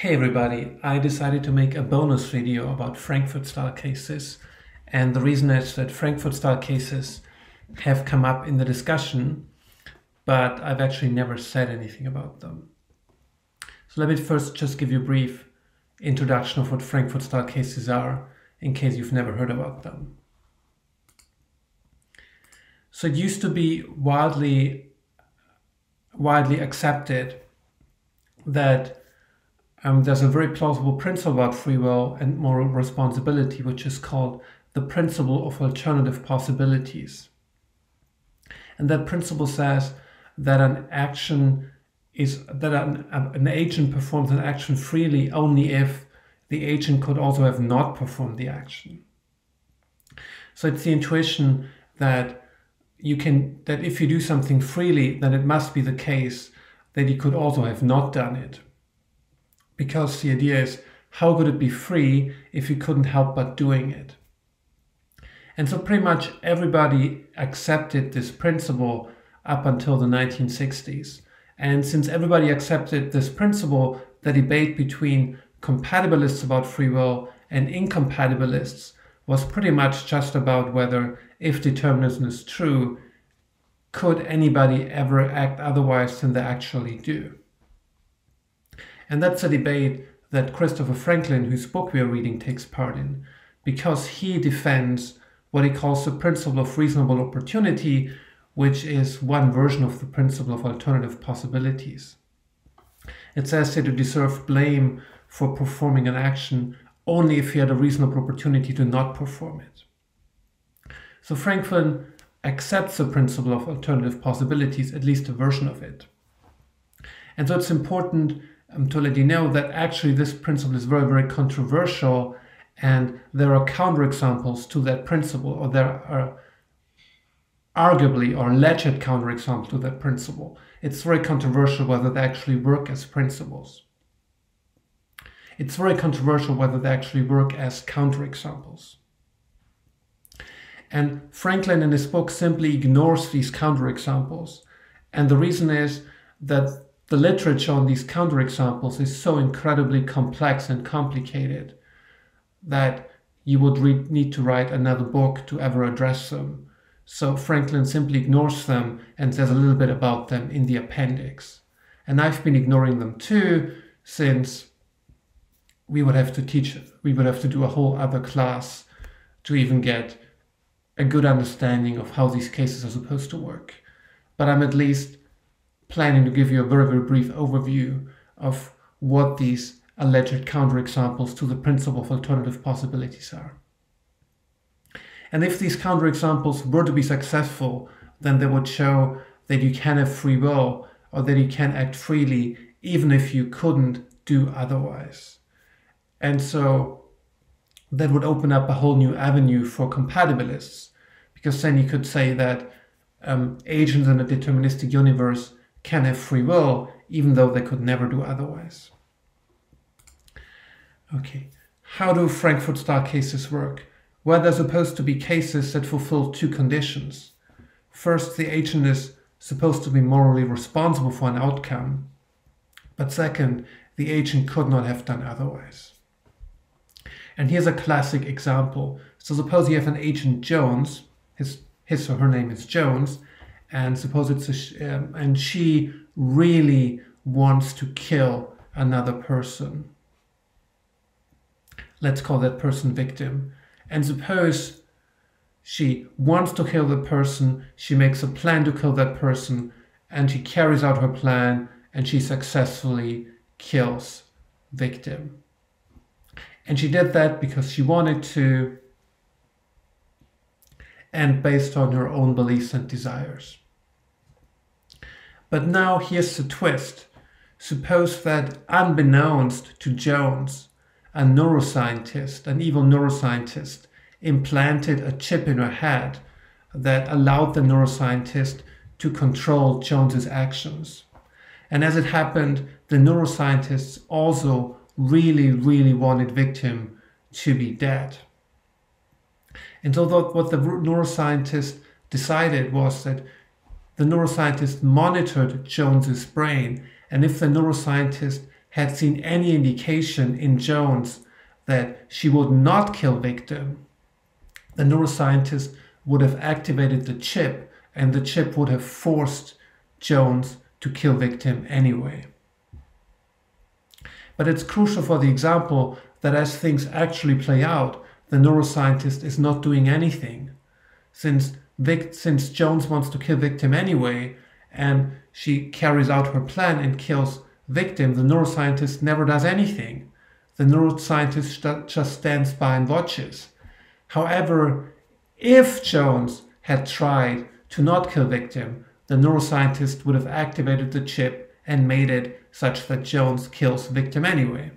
Hey everybody, I decided to make a bonus video about Frankfurt-style cases, and the reason is that Frankfurt-style cases have come up in the discussion, but I've actually never said anything about them. So let me first just give you a brief introduction of what Frankfurt-style cases are, in case you've never heard about them. So it used to be widely accepted that there's a very plausible principle about free will and moral responsibility, which is called the principle of alternative possibilities. And that principle says that an agent performs an action freely only if the agent could also have not performed the action. So it's the intuition that if you do something freely, then it must be the case that you could also have not done it. Because the idea is, how could it be free if you couldn't help but doing it? And so pretty much everybody accepted this principle up until the 1960s. And since everybody accepted this principle, the debate between compatibilists about free will and incompatibilists was pretty much just about whether, if determinism is true, could anybody ever act otherwise than they actually do? And that's a debate that Christopher Franklin, whose book we are reading, takes part in, because he defends what he calls the principle of reasonable opportunity, which is one version of the principle of alternative possibilities. It says that you deserve blame for performing an action only if you had a reasonable opportunity to not perform it. So Franklin accepts the principle of alternative possibilities, at least a version of it. And so it's important to let you know that actually this principle is very, very controversial, and there are counterexamples to that principle, or there are arguably or alleged counterexamples to that principle. It's very controversial whether they actually work as principles. It's very controversial whether they actually work as counterexamples. And Franklin in his book simply ignores these counterexamples. And the reason is that the literature on these counterexamples is so incredibly complex and complicated that you would need to write another book to ever address them. So Franklin simply ignores them and says a little bit about them in the appendix. And I've been ignoring them too, since we would have to do a whole other class to even get a good understanding of how these cases are supposed to work. But I'm at least planning to give you a very, very brief overview of what these alleged counterexamples to the principle of alternative possibilities are. And if these counterexamples were to be successful, then they would show that you can have free will, or that you can act freely even if you couldn't do otherwise. And so that would open up a whole new avenue for compatibilists, because then you could say that agents in a deterministic universe can have free will, even though they could never do otherwise. Okay, how do Frankfurt-style cases work? Well, they're supposed to be cases that fulfill two conditions. First, the agent is supposed to be morally responsible for an outcome. But second, the agent could not have done otherwise. And here's a classic example. So suppose you have an agent Jones, his or her name is Jones, and suppose and she really wants to kill another person. Let's call that person victim. And suppose she wants to kill the person, she makes a plan to kill that person, and she carries out her plan, and she successfully kills victim. And she did that because she wanted to, and based on her own beliefs and desires. But now here's the twist. Suppose that unbeknownst to Jones, a neuroscientist, an evil neuroscientist, implanted a chip in her head that allowed the neuroscientist to control Jones's actions. And as it happened, the neuroscientists also really, really wanted victim to be dead. And so what the neuroscientist decided was that the neuroscientist monitored Jones's brain, and if the neuroscientist had seen any indication in Jones that she would not kill victim, the neuroscientist would have activated the chip, and the chip would have forced Jones to kill victim anyway. But it's crucial for the example that as things actually play out, the neuroscientist is not doing anything. Since Jones wants to kill victim anyway, and she carries out her plan and kills victim, the neuroscientist never does anything. The neuroscientist just stands by and watches. However, if Jones had tried to not kill victim, the neuroscientist would have activated the chip and made it such that Jones kills victim anyway.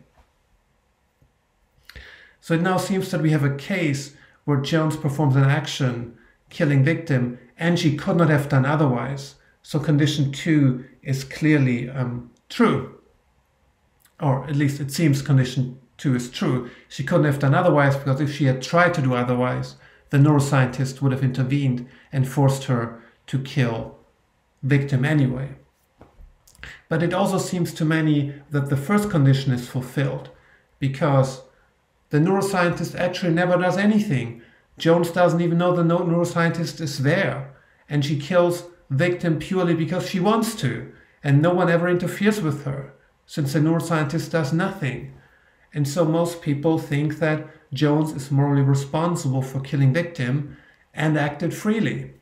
So it now seems that we have a case where Jones performs an action, killing victim, and she could not have done otherwise. So condition 2 is clearly true. Or at least it seems condition 2 is true. She couldn't have done otherwise, because if she had tried to do otherwise, the neuroscientist would have intervened and forced her to kill victim anyway. But it also seems to many that the first condition is fulfilled, because the neuroscientist actually never does anything. Jones doesn't even know the neuroscientist is there, and she kills victim purely because she wants to, and no one ever interferes with her, since the neuroscientist does nothing. And so most people think that Jones is morally responsible for killing victim and acted freely.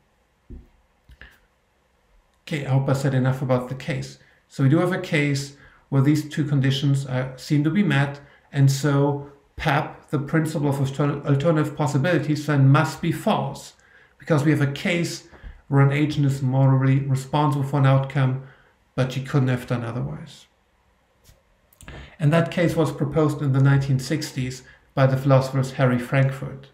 Okay, I hope I said enough about the case. So we do have a case where these two conditions seem to be met, and so PAP, the principle of alternative possibilities, then must be false, because we have a case where an agent is morally responsible for an outcome, but she couldn't have done otherwise. And that case was proposed in the 1960s by the philosophers Harry Frankfurt.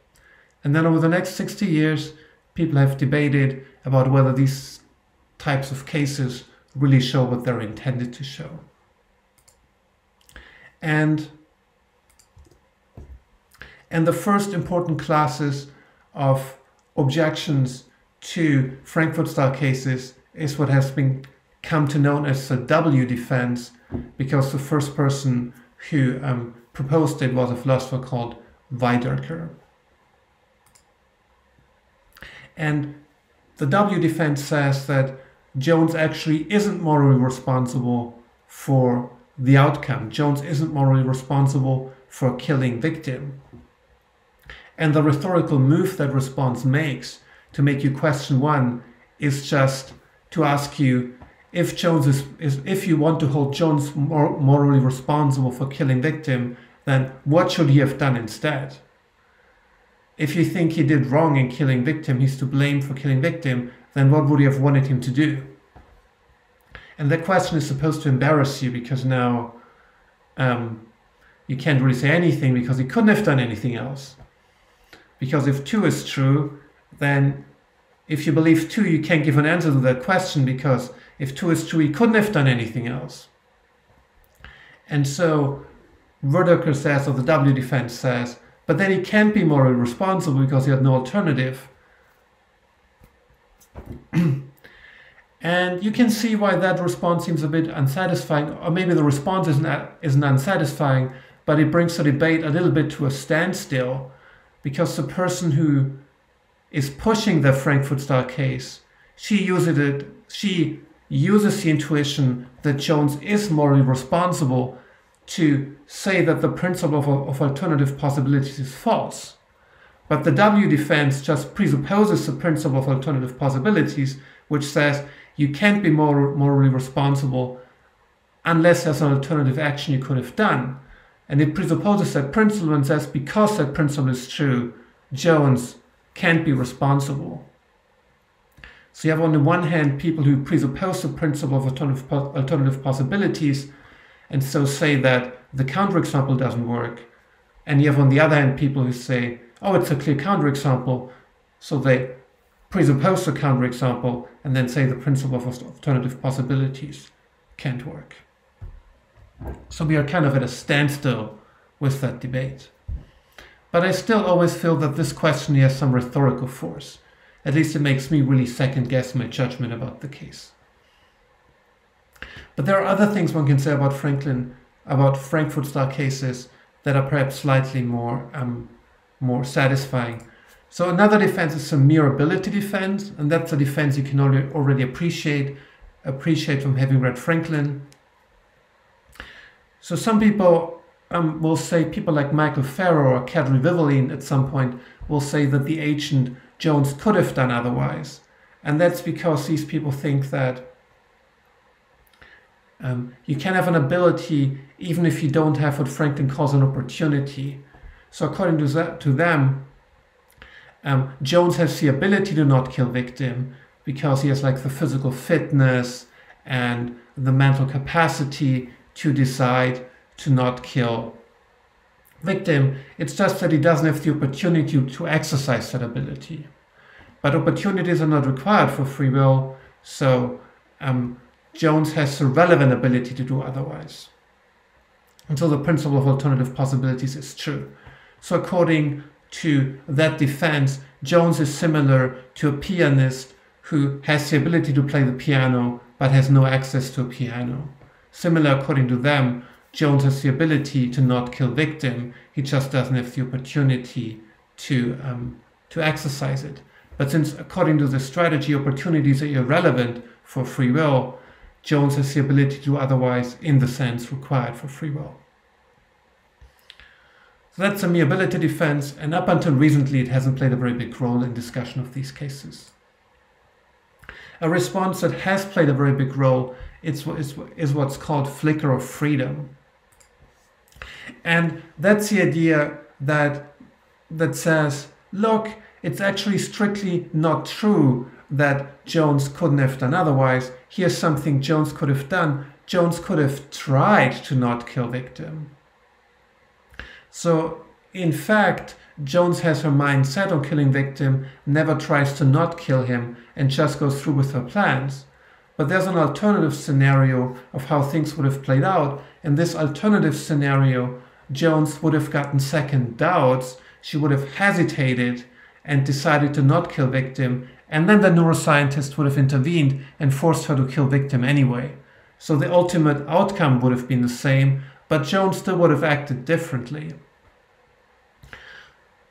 And then over the next 60 years, people have debated about whether these types of cases really show what they're intended to show. And the first important classes of objections to Frankfurt-style cases is what has been come to known as the W defense, because the first person who proposed it was a philosopher called Weiderker. And the W defense says that Jones actually isn't morally responsible for the outcome. Jones isn't morally responsible for killing victim. And the rhetorical move that response makes to make you question one is just to ask you, if Jones if you want to hold Jones morally responsible for killing victim, then what should he have done instead? If you think he did wrong in killing victim, he's to blame for killing victim, then what would you have wanted him to do? And that question is supposed to embarrass you, because now you can't really say anything, because he couldn't have done anything else. Because if 2 is true, then if you believe 2, you can't give an answer to that question, because if 2 is true, he couldn't have done anything else. And so Weiderker says, or the W defense says, but then he can't be morally responsible because he had no alternative. And you can see why that response seems a bit unsatisfying, or maybe the response isn't unsatisfying, but it brings the debate a little bit to a standstill, because the person who is pushing the Frankfurt-style case, she uses the intuition that Jones is morally responsible to say that the principle of alternative possibilities is false. But the W defense just presupposes the principle of alternative possibilities, which says you can't be morally responsible unless there's an alternative action you could have done. And it presupposes that principle and says because that principle is true, Jones can't be responsible. So you have on the one hand people who presuppose the principle of alternative possibilities and so say that the counterexample doesn't work. And you have on the other hand people who say, oh, it's a clear counterexample, so they presuppose the counterexample and then say the principle of alternative possibilities can't work. So we are kind of at a standstill with that debate. But I still always feel that this question has some rhetorical force. At least it makes me really second guess my judgment about the case. But there are other things one can say about about Frankfurt-style cases that are perhaps slightly more satisfying. So another defense is a mere ability defense, and that's a defense you can already appreciate from having read Franklin. So some people will say, people like Michael Farrow or Kadri Vivaline at some point will say that the agent Jones could have done otherwise. And that's because these people think that you can have an ability even if you don't have what Franklin calls an opportunity. So according to them, Jones has the ability to not kill victim because he has like the physical fitness and the mental capacity to decide to not kill victim. It's just that he doesn't have the opportunity to exercise that ability. But opportunities are not required for free will, so Jones has the relevant ability to do otherwise. And so the principle of alternative possibilities is true. So according to that defense, Jones is similar to a pianist who has the ability to play the piano but has no access to a piano. Similar, according to them, Jones has the ability to not kill victim, he just doesn't have the opportunity to exercise it. But since, according to the strategy, opportunities are irrelevant for free will, Jones has the ability to do otherwise in the sense required for free will. So that's a mere ability defense, and up until recently it hasn't played a very big role in discussion of these cases. A response that has played a very big role is what's called flicker of freedom. And that's the idea that says, look, it's actually strictly not true that Jones couldn't have done otherwise. Here's something Jones could have done. Jones could have tried to not kill victim. So, in fact, Jones has her mind set on killing victim, never tries to not kill him, and just goes through with her plans. But there's an alternative scenario of how things would have played out. In this alternative scenario, Jones would have gotten second doubts, she would have hesitated and decided to not kill victim, and then the neuroscientist would have intervened and forced her to kill victim anyway. So the ultimate outcome would have been the same, but Jones still would have acted differently.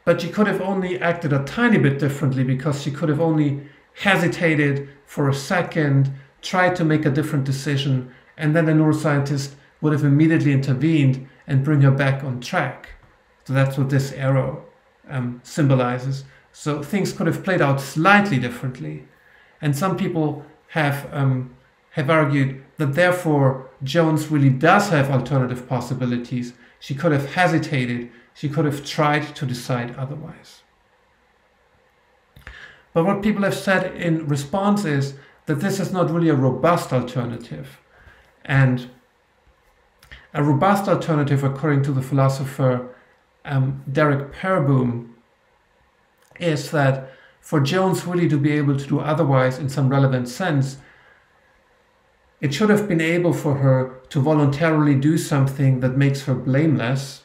But she could have only acted a tiny bit differently because she could have only hesitated for a second, tried to make a different decision, and then the neuroscientist would have immediately intervened and bring her back on track. So that's what this arrow symbolizes. So things could have played out slightly differently. And some people have argued that therefore Jones really does have alternative possibilities. She could have hesitated. She could have tried to decide otherwise. But what people have said in response is that this is not really a robust alternative. And a robust alternative, according to the philosopher Derek Perboom, is that for Jones really to be able to do otherwise in some relevant sense, it should have been able for her to voluntarily do something that makes her blameless,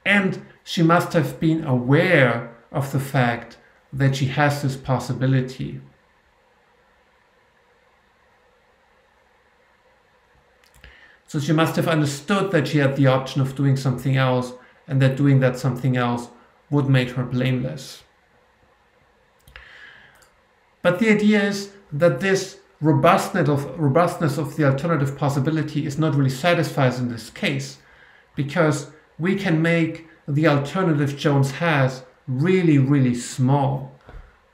and she must have been aware of the fact that she has this possibility. So she must have understood that she had the option of doing something else, and that doing that something else would make her blameless. But the idea is that this robustness of the alternative possibility is not really satisfied in this case, because we can make the alternative Jones has really, really small.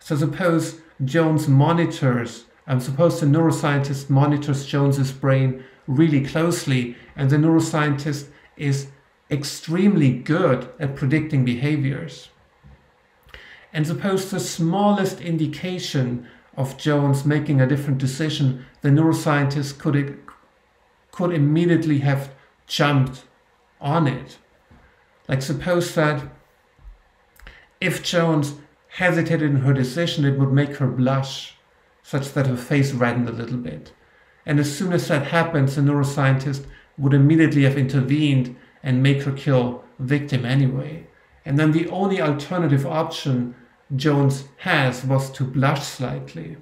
So suppose Jones monitors, suppose the neuroscientist monitors Jones's brain really closely, and the neuroscientist is extremely good at predicting behaviors. And suppose the smallest indication of Jones making a different decision, the neuroscientist could immediately have jumped on it. Like suppose that if Jones hesitated in her decision, it would make her blush, such that her face reddened a little bit. And as soon as that happens, the neuroscientist would immediately have intervened and make her kill victim anyway. And then the only alternative option Jones has was to blush slightly.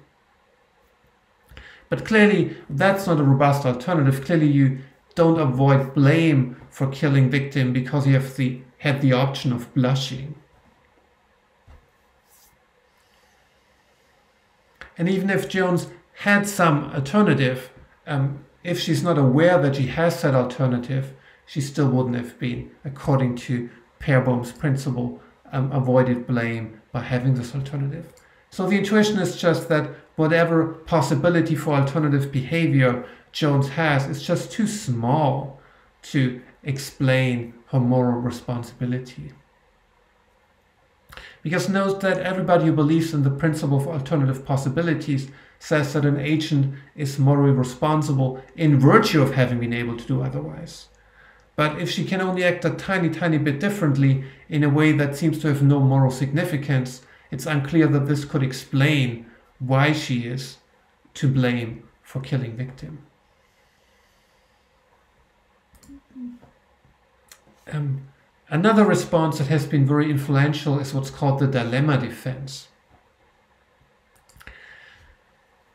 But clearly, that's not a robust alternative. Clearly, don't avoid blame for killing victim because you had the option of blushing. And even if Jones had some alternative, if she's not aware that she has that alternative, she still wouldn't have been, according to Perbohm's principle, avoided blame by having this alternative. So the intuition is just that whatever possibility for alternative behavior Jones has is just too small to explain her moral responsibility. Because note that everybody who believes in the principle of alternative possibilities says that an agent is morally responsible in virtue of having been able to do otherwise. But if she can only act a tiny bit differently in a way that seems to have no moral significance, it's unclear that this could explain why she is to blame for killing victim. Another response that has been very influential is what's called the dilemma defense.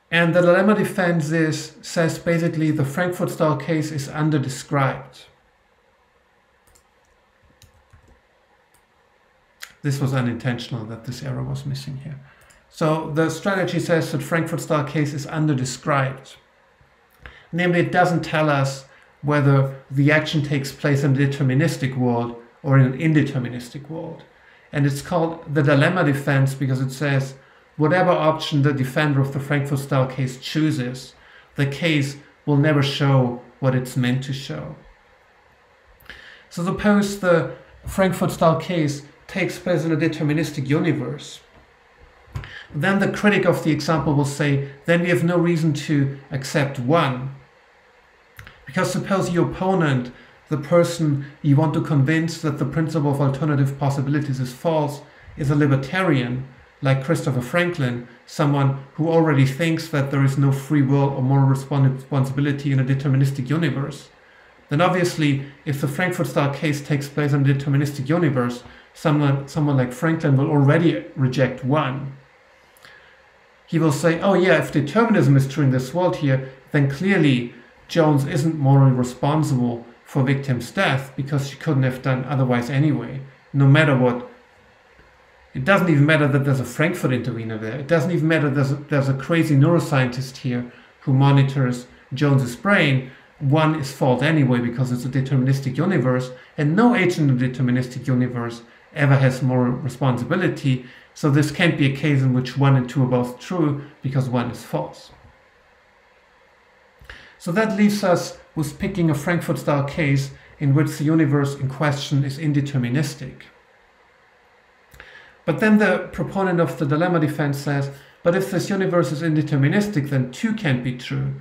And the dilemma defense says basically the Frankfurt-style case is underdescribed. This was unintentional that this error was missing here. So the strategy says that Frankfurt-style case is underdescribed. Namely, it doesn't tell us whether the action takes place in a deterministic world or in an indeterministic world. And it's called the dilemma defense because it says whatever option the defender of the Frankfurt-style case chooses, the case will never show what it's meant to show. So suppose the Frankfurt-style case takes place in a deterministic universe. Then the critic of the example will say, then we have no reason to accept 1. Because suppose your opponent, the person you want to convince that the principle of alternative possibilities is false, is a libertarian, like Christopher Franklin, someone who already thinks that there is no free will or moral responsibility in a deterministic universe. Then obviously, if the Frankfurt-style case takes place in a deterministic universe, someone like Franklin will already reject 1. He will say, oh yeah, if determinism is true in this world here, then clearly Jones isn't morally responsible for victim's death because she couldn't have done otherwise anyway, no matter what. It doesn't even matter that there's a Frankfurt intervener there. It doesn't even matter there's a crazy neuroscientist here who monitors Jones's brain. 1 is false anyway because it's a deterministic universe, and no agent in a deterministic universe ever has moral responsibility, so this can't be a case in which 1 and 2 are both true because 1 is false. So that leaves us with picking a Frankfurt-style case in which the universe in question is indeterministic. But then the proponent of the dilemma defense says, but if this universe is indeterministic, then 2 can't be true.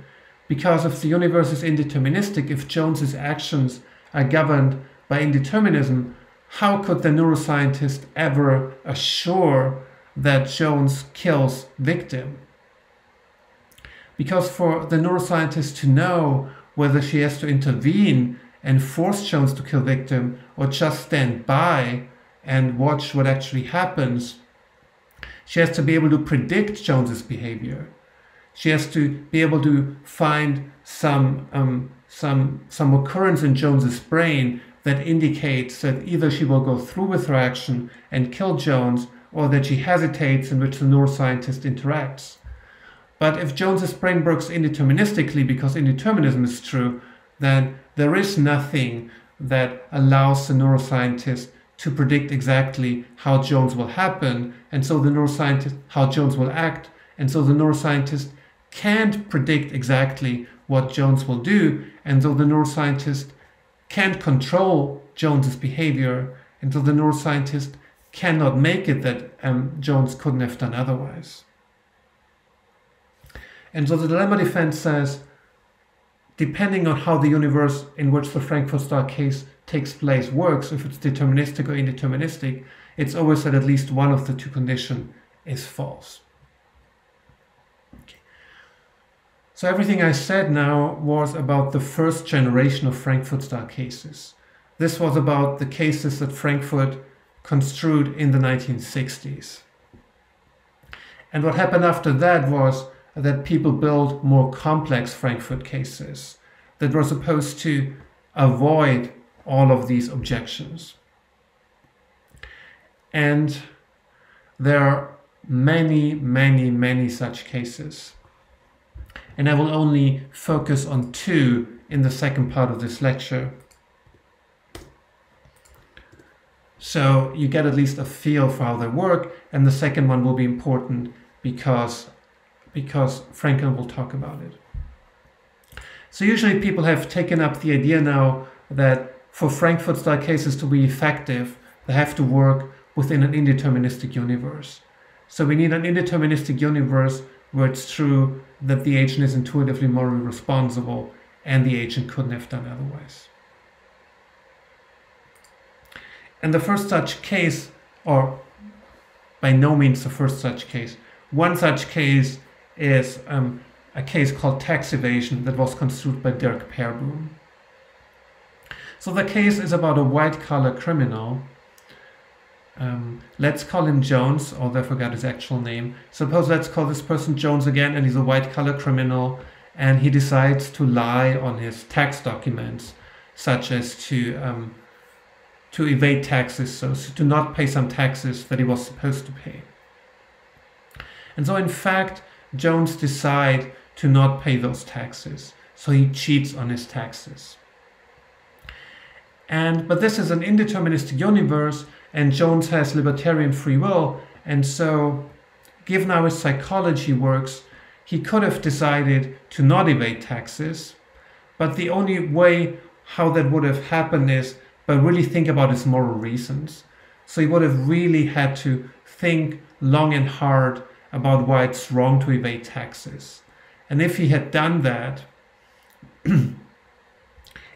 Because if the universe is indeterministic, if Jones's actions are governed by indeterminism, how could the neuroscientist ever assure that Jones kills victim? Because for the neuroscientist to know whether she has to intervene and force Jones to kill victim or just stand by and watch what actually happens, she has to be able to predict Jones's behavior. She has to be able to find some occurrence in Jones's brain that indicates that either she will go through with her action and kill Jones, or that she hesitates, in which the neuroscientist interacts. But if Jones's brain works indeterministically because indeterminism is true, then there is nothing that allows the neuroscientist to predict exactly how Jones will happen, and so the neuroscientist how Jones will act, and so the neuroscientist can't predict exactly what Jones will do, and so the neuroscientist can't control Jones's behavior, and so the neuroscientist cannot make it that Jones couldn't have done otherwise. And so the dilemma defense says, depending on how the universe in which the Frankfurt-style case takes place works, if it's deterministic or indeterministic, it's always that at least one of the 2 conditions is false. Okay. So everything I said now was about the first generation of Frankfurt-style cases. This was about the cases that Frankfurt construed in the 1960s. And what happened after that was that people built more complex Frankfurt cases that were supposed to avoid all of these objections. And there are many, many, many such cases. And I will only focus on two in the second part of this lecture. So you get at least a feel for how they work, and the second one will be important because Franklin will talk about it. So usually people have taken up the idea now that for Frankfurt-style cases to be effective, they have to work within an indeterministic universe. So we need an indeterministic universe where it's true that the agent is intuitively morally responsible and the agent couldn't have done otherwise. And the first such case, or by no means the first such case, one such case is a case called tax evasion that was construed by Dirk Perboom. So the case is about a white-collar criminal. Let's call him Jones, although I forgot his actual name. Suppose let's call this person Jones again, and he's a white-collar criminal, and he decides to lie on his tax documents, such as to evade taxes, so to not pay some taxes that he was supposed to pay. And so in fact, Jones decides to not pay those taxes, so he cheats on his taxes. But this is an indeterministic universe, and Jones has libertarian free will, and so given how his psychology works, he could have decided to not evade taxes, but the only way how that would have happened is by really think about his moral reasons. So he would have really had to think long and hard about why it's wrong to evade taxes. And if he had done that,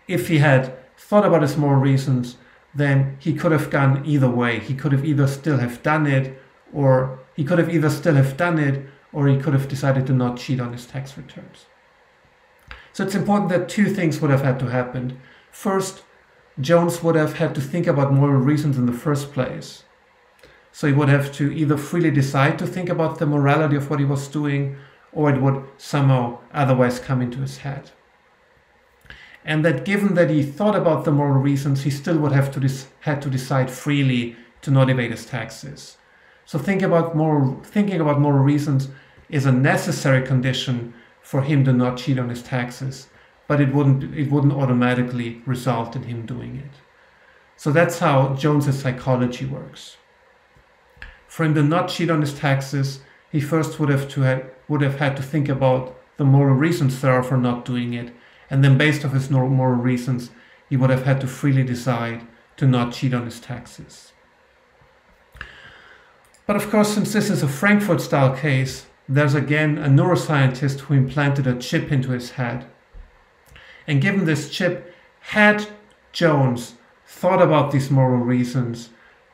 if he had thought about his moral reasons, then he could have gone either way. He could have either still have done it, or he could have decided to not cheat on his tax returns. So it's important that two things would have had to happen. First, Jones would have had to think about moral reasons in the first place. So he would have to either freely decide to think about the morality of what he was doing, or it would somehow otherwise come into his head. And that given that he thought about the moral reasons, he still would have to decide freely to not evade his taxes. So thinking about moral reasons is a necessary condition for him to not cheat on his taxes, but it wouldn't automatically result in him doing it. So that's how Jones's psychology works. For him to not cheat on his taxes, he first would have had to think about the moral reasons there are for not doing it, and then based on his moral reasons, he would have had to freely decide to not cheat on his taxes. But of course, since this is a Frankfurt-style case, there's again a neuroscientist who implanted a chip into his head. And given this chip, had Jones thought about these moral reasons,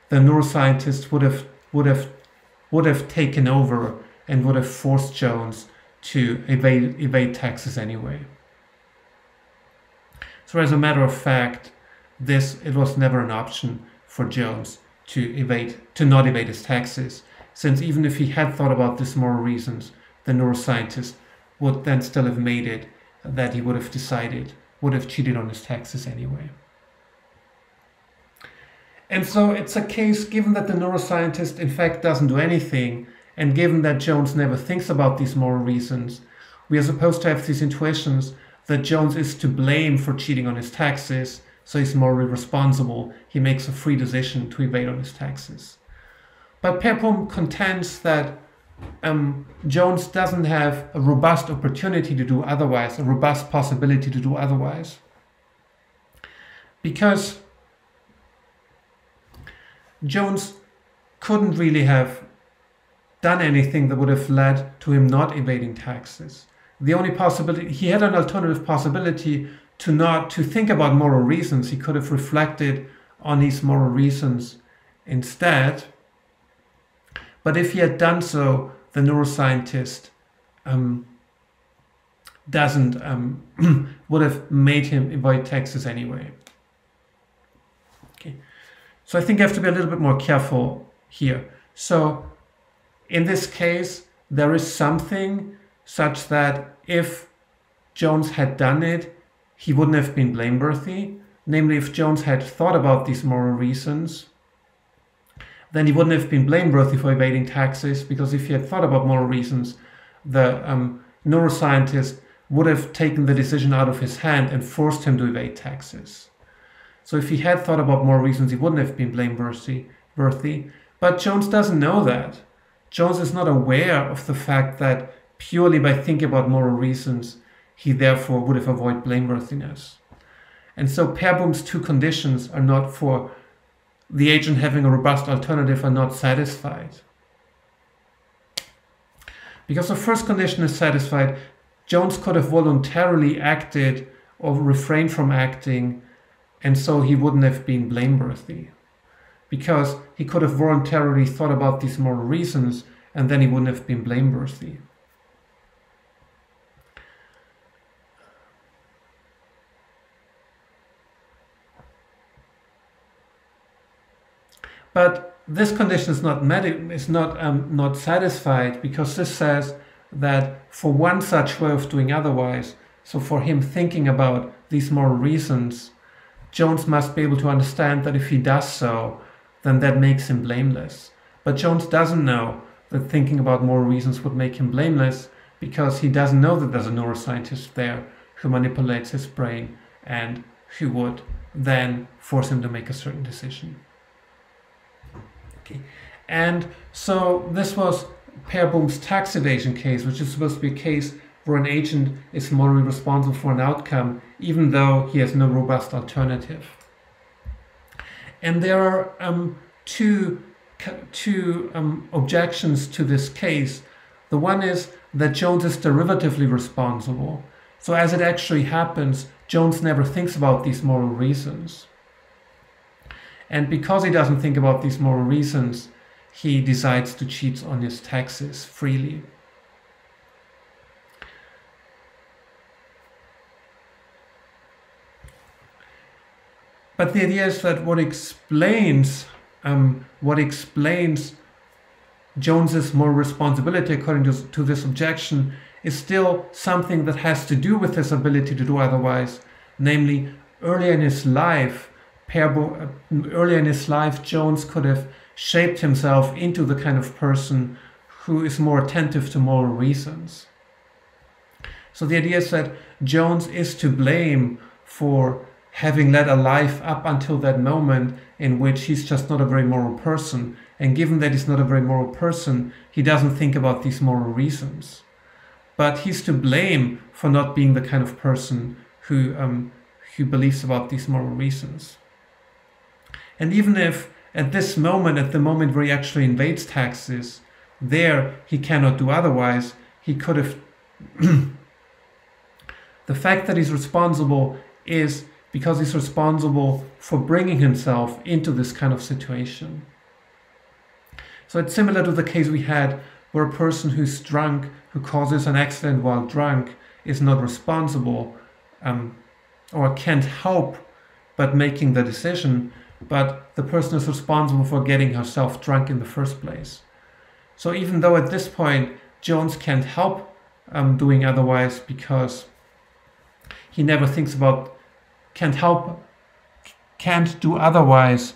the neuroscientist would have taken over and would have forced Jones to evade taxes anyway. So as a matter of fact, it was never an option for Jones to not evade his taxes, since even if he had thought about these moral reasons, the neuroscientist would then still have made it that he would have cheated on his taxes anyway. And so it's a case, given that the neuroscientist in fact doesn't do anything, and given that Jones never thinks about these moral reasons, we are supposed to have these intuitions that Jones is to blame for cheating on his taxes, so he's morally responsible. He makes a free decision to evade on his taxes. But Perboom contends that Jones doesn't have a robust opportunity to do otherwise, a robust possibility to do otherwise. Because Jones couldn't really have done anything that would have led to him not evading taxes. The only possibility, he had an alternative possibility to think about moral reasons. He could have reflected on these moral reasons instead. But if he had done so, the neuroscientist would have made him avoid taxes anyway. Okay. So I think I have to be a little bit more careful here. So in this case, there is something such that if Jones had done it, he wouldn't have been blameworthy. Namely, if Jones had thought about these moral reasons, then he wouldn't have been blameworthy for evading taxes, because if he had thought about moral reasons, the neuroscientist would have taken the decision out of his hand and forced him to evade taxes. So if he had thought about moral reasons, he wouldn't have been blameworthy. But Jones doesn't know that. Jones is not aware of the fact that purely by thinking about moral reasons, he therefore would have avoided blameworthiness. And so Pairboom's two conditions are not for the agent having a robust alternative are not satisfied. Because the first condition is satisfied, Jones could have voluntarily acted or refrained from acting, and so he wouldn't have been blameworthy. Because he could have voluntarily thought about these moral reasons, and then he wouldn't have been blameworthy. But this condition is not satisfied, because this says that for one such way of doing otherwise, so for him thinking about these moral reasons, Jones must be able to understand that if he does so, then that makes him blameless. But Jones doesn't know that thinking about moral reasons would make him blameless, because he doesn't know that there's a neuroscientist there who manipulates his brain and who would then force him to make a certain decision. Okay. And so this was Pairboom's tax evasion case, which is supposed to be a case where an agent is morally responsible for an outcome, even though he has no robust alternative. And there are two objections to this case. The one is that Jones is derivatively responsible. So as it actually happens, Jones never thinks about these moral reasons. And because he doesn't think about these moral reasons, he decides to cheat on his taxes freely. But the idea is that what explains Jones's moral responsibility, according to this objection, is still something that has to do with his ability to do otherwise. Namely, earlier in his life, Jones could have shaped himself into the kind of person who is more attentive to moral reasons. So the idea is that Jones is to blame for having led a life up until that moment in which he's just not a very moral person. And given that he's not a very moral person, he doesn't think about these moral reasons. But he's to blame for not being the kind of person who believes about these moral reasons. And even if at this moment, at the moment where he actually invades taxes, there he cannot do otherwise, he could have... The fact that he's responsible is because he's responsible for bringing himself into this kind of situation. So it's similar to the case we had where a person who's drunk, who causes an accident while drunk, is not responsible or can't help but making the decision, but the person is responsible for getting herself drunk in the first place. So even though at this point Jones can't help doing otherwise because he never thinks about, can't do otherwise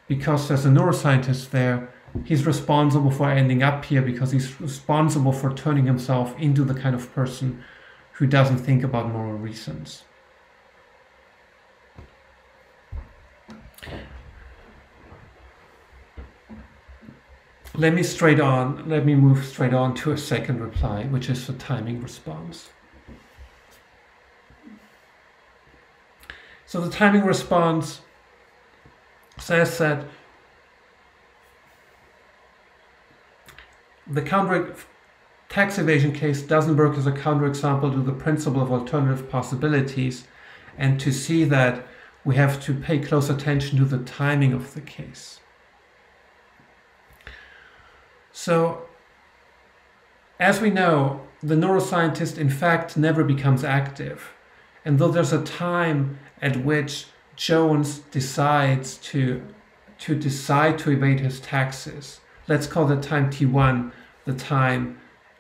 because there's a neuroscientist there, he's responsible for ending up here because he's responsible for turning himself into the kind of person who doesn't think about moral reasons. Let me move straight on to a second reply, which is the timing response. So the timing response says that the tax evasion case doesn't work as a counterexample to the principle of alternative possibilities, and to see that we have to pay close attention to the timing of the case. So, as we know, the neuroscientist in fact never becomes active. And though there's a time at which Jones decides to evade his taxes, let's call the time T1, the time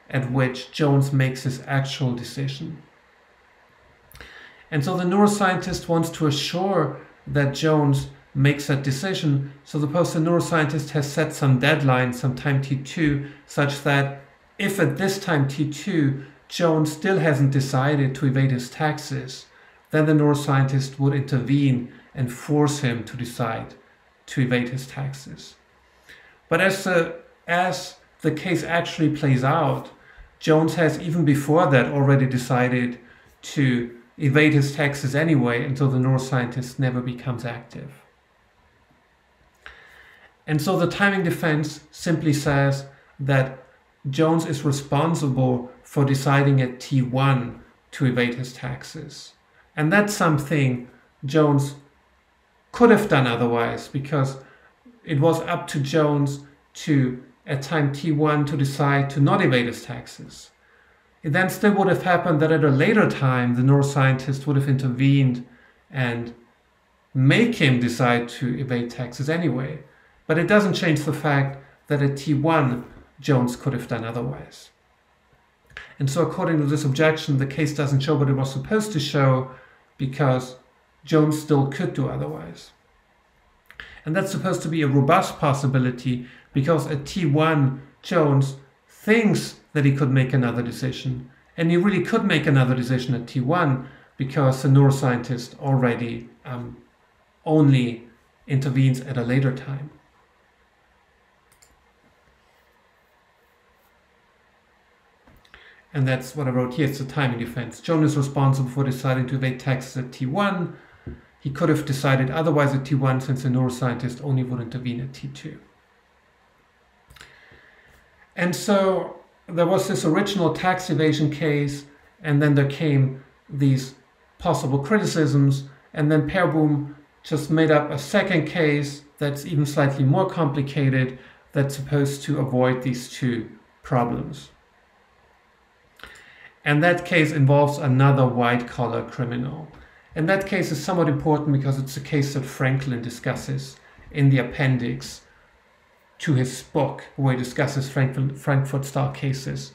at which Jones makes his actual decision. And so the neuroscientist wants to assure that Jones makes that decision. So suppose the neuroscientist has set some deadline, some time t2, such that if at this time t2 Jones still hasn't decided to evade his taxes, then the neuroscientist would intervene and force him to decide to evade his taxes. But as the case actually plays out, Jones has even before that already decided to evade his taxes anyway, until the neuroscientist never becomes active. And so the timing defense simply says that Jones is responsible for deciding at T1 to evade his taxes. And that's something Jones could have done otherwise, because it was up to Jones to, at time T1, to decide to not evade his taxes. It then still would have happened that at a later time, the neuroscientist would have intervened and make him decide to evade taxes anyway. But it doesn't change the fact that at T1, Jones could have done otherwise. And so according to this objection, the case doesn't show what it was supposed to show, because Jones still could do otherwise. And that's supposed to be a robust possibility, because at T1, Jones thinks that he could make another decision. And he really could make another decision at T1, because the neuroscientist already only intervenes at a later time. And that's what I wrote here. It's the timing defense. Jones is responsible for deciding to evade taxes at T1. He could have decided otherwise at T1, since the neuroscientist only would intervene at T2. And so there was this original tax evasion case, and then there came these possible criticisms, and then Perboom just made up a second case that's even slightly more complicated, that's supposed to avoid these two problems. And that case involves another white-collar criminal. And that case is somewhat important because it's a case that Franklin discusses in the appendix to his book, where he discusses Frankfurt-style cases,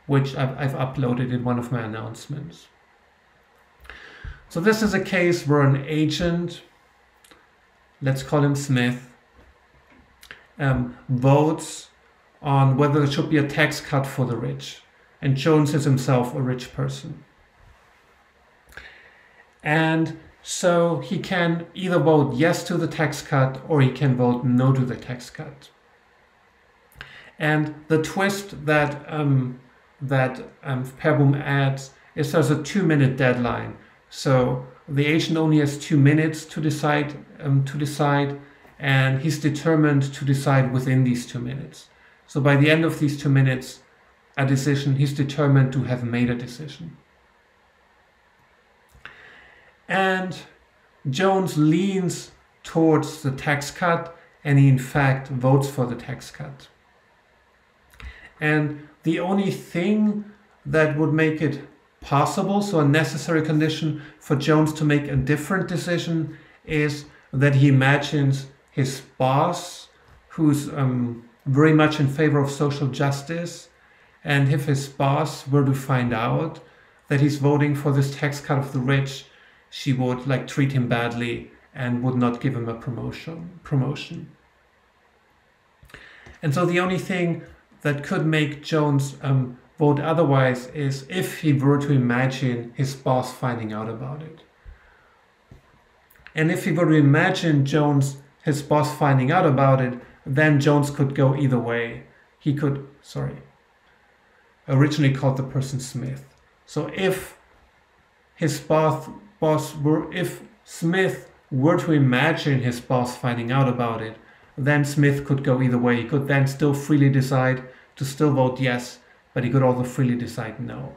which I've uploaded in one of my announcements. So this is a case where an agent, let's call him Smith, votes on whether there should be a tax cut for the rich. And Jones is himself a rich person. And so he can either vote yes to the tax cut, or he can vote no to the tax cut. And the twist that Perboom adds is there's a 2-minute deadline. So the agent only has 2 minutes to decide, and he's determined to decide within these 2 minutes. So by the end of these 2 minutes, he's determined to have made a decision. And Jones leans towards the tax cut, and he in fact votes for the tax cut. And the only thing that would make it possible, so a necessary condition for Jones to make a different decision, is that he imagines his boss, who's very much in favor of social justice, and if his boss were to find out that he's voting for this tax cut of the rich, she would treat him badly and would not give him a promotion. And so the only thing that could make Jones vote otherwise is if he were to imagine his boss finding out about it. And if he were to imagine his boss finding out about it, then Jones could go either way. He could, originally called the person Smith. So if Smith were to imagine his boss finding out about it, then Smith could go either way. He could then still freely decide to still vote yes, but he could also freely decide no.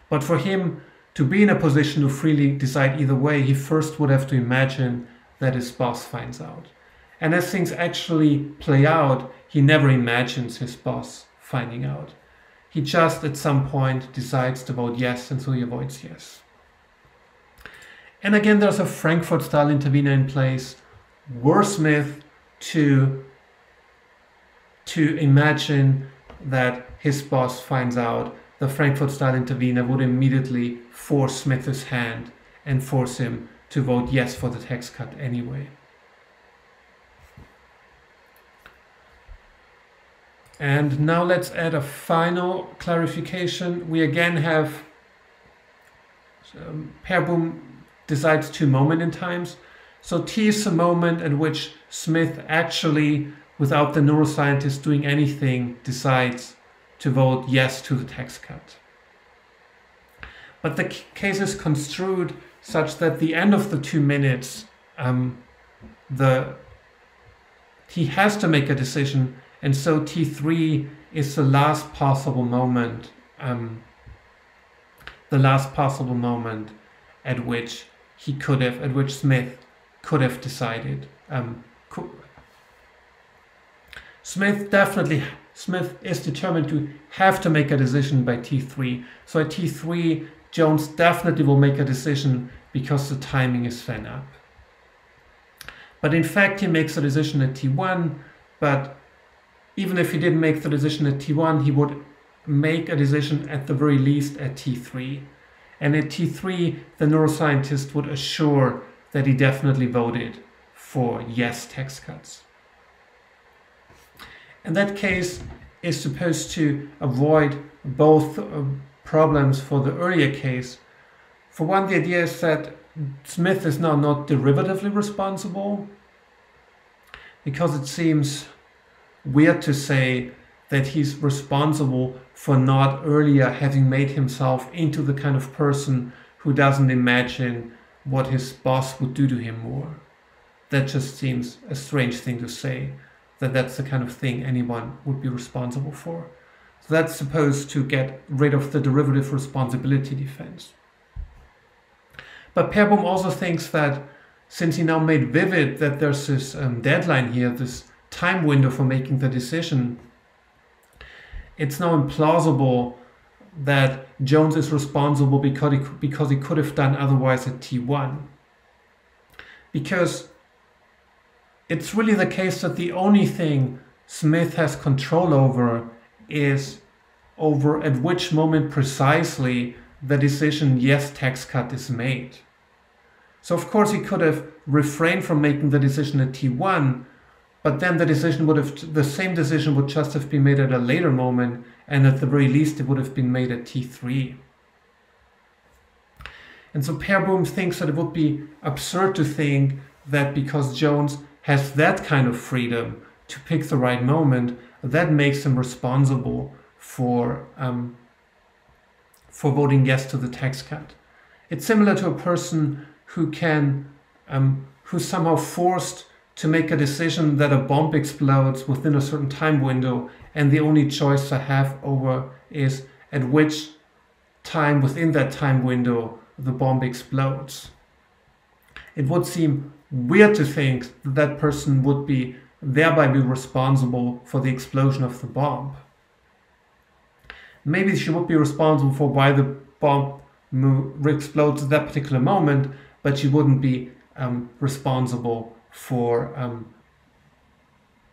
But for him to be in a position to freely decide either way, he first would have to imagine that his boss finds out. And as things actually play out, he never imagines his boss finding out. He just at some point decides to vote yes, and so he avoids yes. And again, there's a Frankfurt-style intervener in place. Were Smith to imagine that his boss finds out, the Frankfurt-style intervener would immediately force Smith's hand and force him to vote yes for the tax cut anyway. And now let's add a final clarification. We again have Pairboom decides two moment in times. So T is the moment at which Smith actually, without the neuroscientist doing anything, decides to vote yes to the tax cut. But the case is construed such that the end of the 2 minutes, he has to make a decision, and so T3 is the last possible moment, at which Smith could have decided. Smith is determined to have to make a decision by T3. So at T3, Jones definitely will make a decision because the timing is then up. But in fact, he makes a decision at T1, but even if he didn't make the decision at T1, he would make a decision at the very least at T3. And at T3, the neuroscientist would assure that he definitely voted for yes tax cuts. And that case is supposed to avoid both problems for the earlier case. For one, the idea is that Smith is now not derivatively responsible, because it seems weird to say that he's responsible for not earlier having made himself into the kind of person who doesn't imagine what his boss would do to him more. That just seems a strange thing to say, that that's the kind of thing anyone would be responsible for. So that's supposed to get rid of the derivative responsibility defense. But Pairboom also thinks that since he now made vivid that there's this deadline here, this time window for making the decision, it's now implausible that Jones is responsible because he could have done otherwise at T1. Because it's really the case that the only thing Smith has control over is over at which moment precisely the decision yes tax cut is made. So of course he could have refrained from making the decision at T1, but then the same decision would just have been made at a later moment, and at the very least it would have been made at T3. And so Pairboom thinks that it would be absurd to think that because Jones has that kind of freedom to pick the right moment, that makes him responsible for voting yes to the tax cut. It's similar to a person who's somehow forced to make a decision that a bomb explodes within a certain time window, and the only choice I have over is at which time within that time window the bomb explodes. It would seem weird to think that that person would thereby be responsible for the explosion of the bomb. Maybe she would be responsible for why the bomb explodes at that particular moment, but she wouldn't be responsible for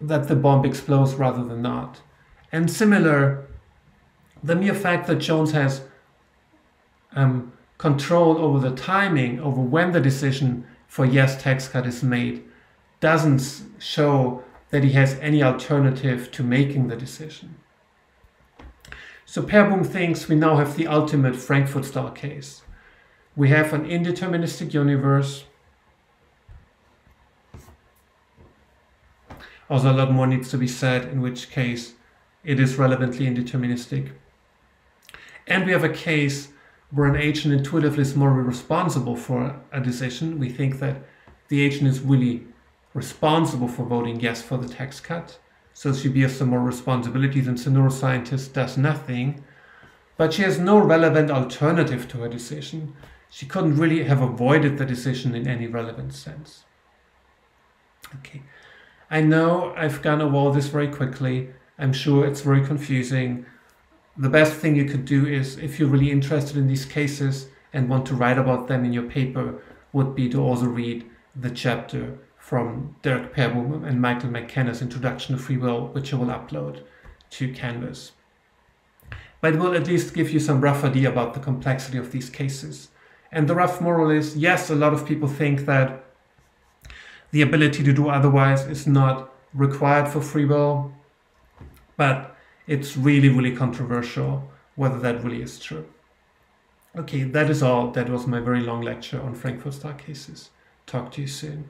that the bomb explodes rather than not. And similar, the mere fact that Jones has control over the timing, over when the decision for yes tax cut is made, doesn't show that he has any alternative to making the decision. So Pairboom thinks we now have the ultimate Frankfurt-style case. We have an indeterministic universe. Also, a lot more needs to be said, in which case it is relevantly indeterministic. And we have a case where an agent intuitively is more responsible for a decision. We think that the agent is really responsible for voting yes for the tax cut. So she bears some more responsibilities, and the neuroscientist does nothing. But she has no relevant alternative to her decision. She couldn't really have avoided the decision in any relevant sense. Okay. I know I've gone over all this very quickly. I'm sure it's very confusing. The best thing you could do is, if you're really interested in these cases and want to write about them in your paper, would be to also read the chapter from Derek Pairboom and Michael McKenna's Introduction to Free Will, which I will upload to Canvas. but it will at least give you some rough idea about the complexity of these cases. And the rough moral is, yes, a lot of people think that the ability to do otherwise is not required for free will, but it's really, really controversial whether that really is true. Okay, that is all. That was my very long lecture on Frankfurt Star cases. Talk to you soon.